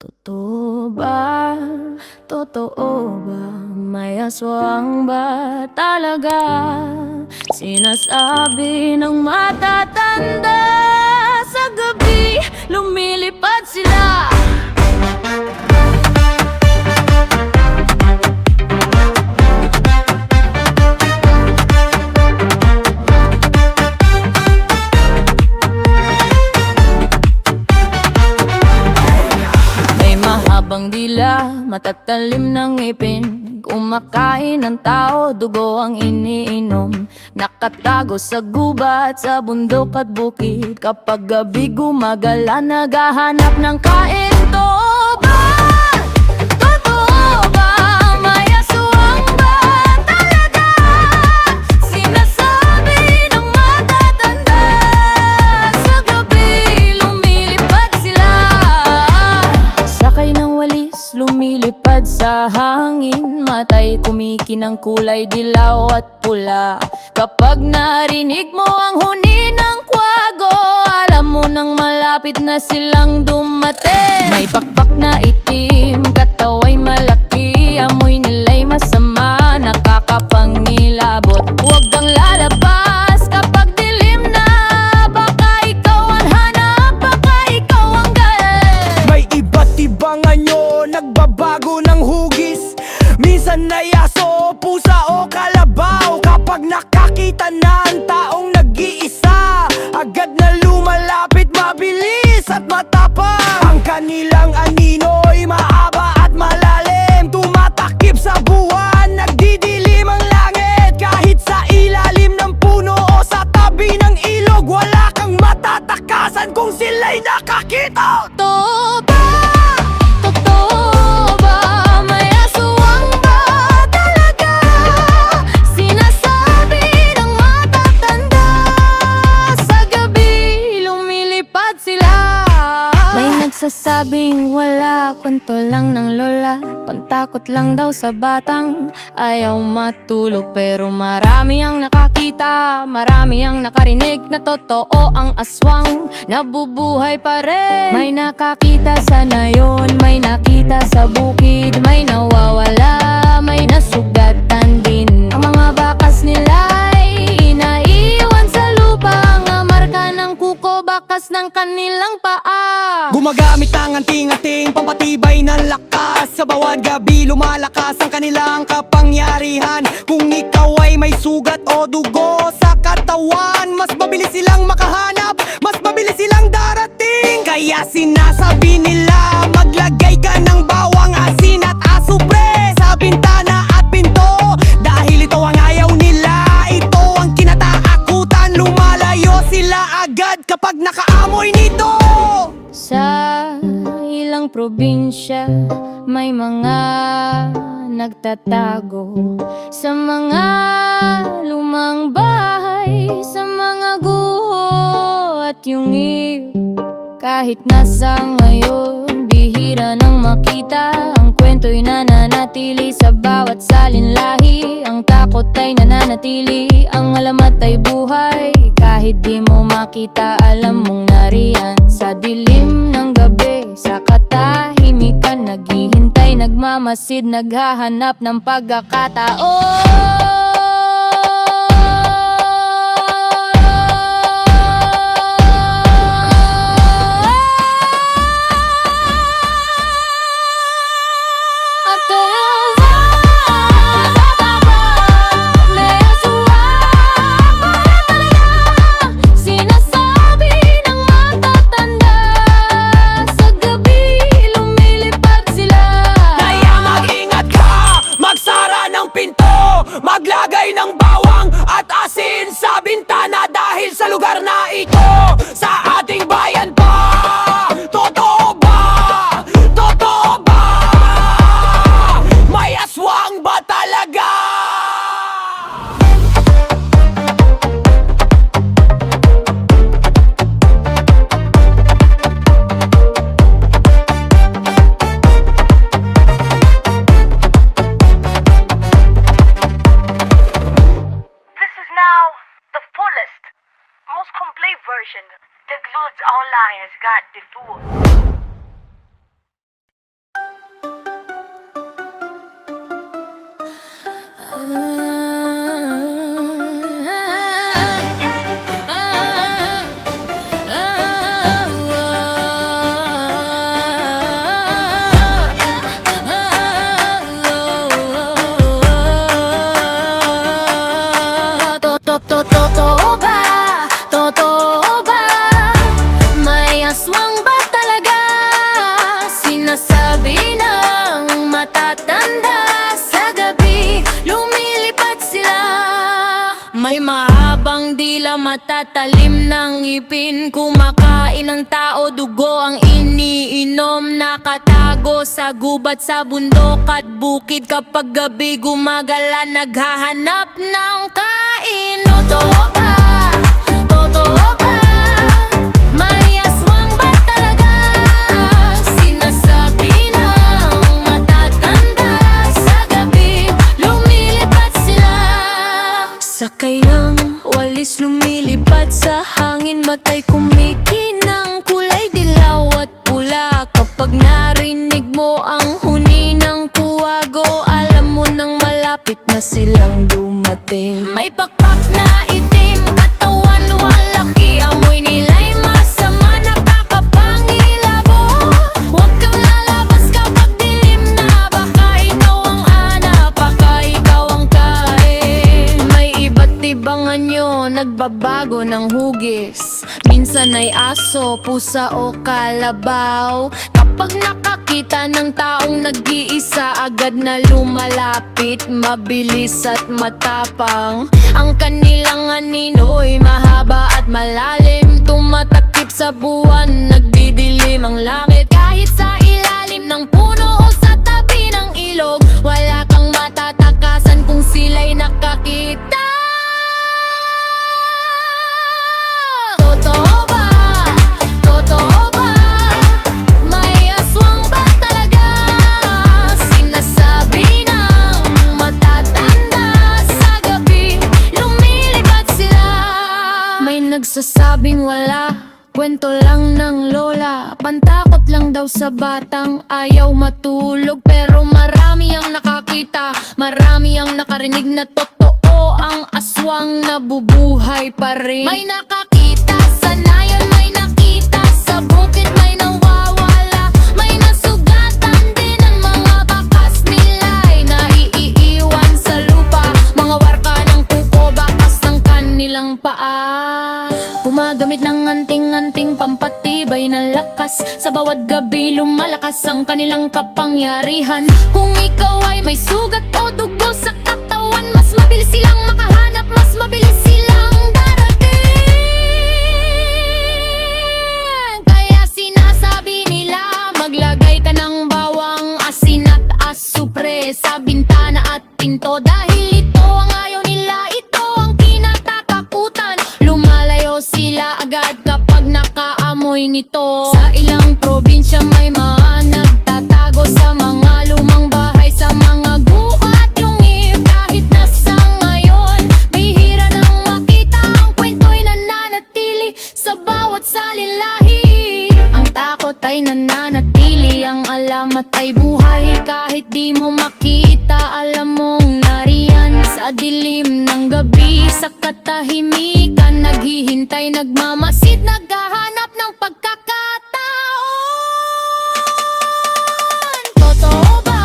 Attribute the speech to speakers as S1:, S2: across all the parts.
S1: Totoo ba? Totoo ba? May aswang ba talaga? Sinasabi ng matatanda, sa gabi lumilipad sila. Habang dila, matatalim ng ngipin, kumakain ng tao, dugo ang iniinom. Nakatago sa gubat, sa bundok at bukid, kapag gabi gumagala, naghahanap ng kain. Totoo ba? Totoo ba? May aswang ba talaga? Sinasabi ng matatanda, sa gabi lumilipad sila. Sakay ng walis, lumilipad sa hangin, matay kumikinang kulay dilaw at pula. Kapag narinig mo ang huni ng kwago, alam mo nang malapit na silang dumating. May pakpak na itim, katawa'y malaki, amoy nila'y masama, nakakapangilabot. Huwag kang lalabas kapag dilim na, baka ikaw ang hanap, baka ikaw ang galit.
S2: May iba't ibang anyo, nagbabago ng hugis. Minsan ay aso, pusa o kalabaw. Kapag nakakita na ang taong nag-iisa, agad na lumalapit, mabilis at matapang. Ang kanilang anino'y mahaba at malalim, tumatakip sa buwan, nagdidilim ang langit. Kahit sa ilalim ng puno o sa tabi ng ilog, wala kang matatakasan kung sila'y nakakita.
S1: Totoo ba? Totoo ba? May aswang ba talaga? Sinasabi ng matatanda, sa gabi lumilipad sila. May nagsasabing wala, kwento lang ng lola, pantakot lang daw sa batang ayaw matulog. Pero marami ang nakakita, marami ang nakarinig, na totoo ang aswang nabubuhay pa rin. May nakakita sa nayon, may nakita sa bukid, may nawawala, may nasugatan din. Ang mga bakas nila'y inaiwan sa lupa, ang marka ng kuko, bakas ng kanilang paa.
S2: Gumagamit ang anting-anting, pampatibay ng lakas. Sa bawat gabi lumalakas ang kanilang kapangyarihan. Kung ikaw ay may sugat o dugo sa katawan, mas mabilis silang makahanap, mas mabilis silang darating. Kaya sinasabi nila, maglagay ka ng bawang, asin at asupre sa bintana at pinto, dahil ito ang ayaw nila, ito ang kinataakutan. Lumalayo sila agad kapag nakaamoy nito.
S1: Sa ilang probinsya, may mga nagtatago sa mga lumang bahay, sa mga guho at yungib. Kahit nasa ngayon, bihira nang makita, ang kwento'y nananatili sa bawat salinlahi. Ang takot ay nananatili, ang alamat ay buhay. Kahit di mo makita, alam mong nariyan. Sa dilim ng gabi, sa katahimikan, naghihintay, nagmamasid, naghahanap ng pagkakataon. matatalim ng ngipin. Kumakain ng tao, dugo ang iniinom. Nakatago sa gubat, sa bundok at bukid. Kapag gabi gumagala, naghahanap ng kain. Totoo ba? Totoo ba? May aswang ba talaga? Sinasabi ng matatanda. Sa gabi, lumilipad sila. Sa kayang walis lumilipad sa hangin. Matay kumikinang kulay dilaw at pula. Kapag narinig mo ang huni ng kuwago, alam mo nang malapit na silang dumating. May pakpak na itim, katawan walaki. Amoy nila'y masama, nakakapangilabo. Huwag kang lalabas kapag dilim na. Baka ikaw ang hanap, baka ikaw ang kain. May iba't ibang anyo, nagbabago ng hugis. Minsan ay aso, pusa o kalabaw. Kapag nakakita ng taong nag-iisa, agad na lumalapit, mabilis at matapang. Ang kanilang anino'y mahaba at malalim. Tumatakip sa buwan, nagdidilim ang langit. Kahit sa ilalim ng puno o sa tabi ng ilog, wala kang matatakasan kung sila'y nakakita. Totoo ba? Totoo ba? May aswang ba talaga? Sinasabi ng matatanda. Sa gabi, lumilipad sila. May nagsasabing wala, kwento lang ng lola. Pantakot lang daw sa batang ayaw matulog. Pero marami ang nakakita, marami ang nakarinig na totoo. Ang aswang nabubuhay pa rin. May nakakita sa nayon, may nakita sa bukid, may nawawala. May nasugatan din ang mga bakas nila'y naiiwan sa lupa. Mga warka ng kuko, bakas ng kanilang paa. Gumagamit ng anting-anting pampatibay ng lakas. Sa bawat gabi lumalakas ang kanilang kapangyarihan. Kung ikaw ay may sugat o dugo sa katawan, mas mabilis silang makahanap, mas mabilis silang darating. Kaya sinasabi nila, maglagay ka ng bawang, asin at asupre sa bintana at pinto. Dahil ito ang ayaw nila, ito ang kinatatakutan. Lumalayo sila agad kapag nakaamoy nito. Sa ilang probinsya may mga nagtatago sa mga lumang bahay, sa mga guho at lungib. Kahit nasa ngayon, bihira nang makita, ang kwento'y nananatili sa bawat salinlahi. Ang takot ay nananatili, ang alamat ay buhay. Kahit di mo makita, alam mong nariyan. Sa dilim ng gabi, sa katahimikan, naghihintay, nagmamasid, naghahanap ng pagkakataon. Totoo ba?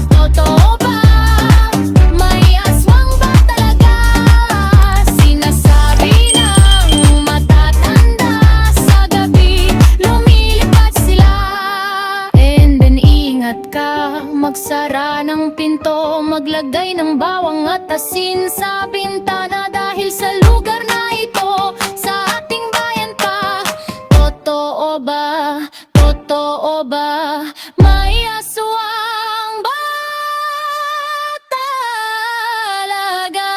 S1: Totoo ba? May aswang ba talaga? Sinasabi ng matatanda. Sa gabi, lumilipad sila. And then ingat ka, magsara ng pinto, maglagay ng bawang at asin sa bintana. Dahil sa lugar na ito, sa ating bayan pa. Totoo ba? Totoo ba? May aswang ba talaga?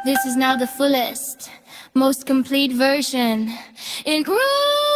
S1: This is now the fullest, most complete version in groove.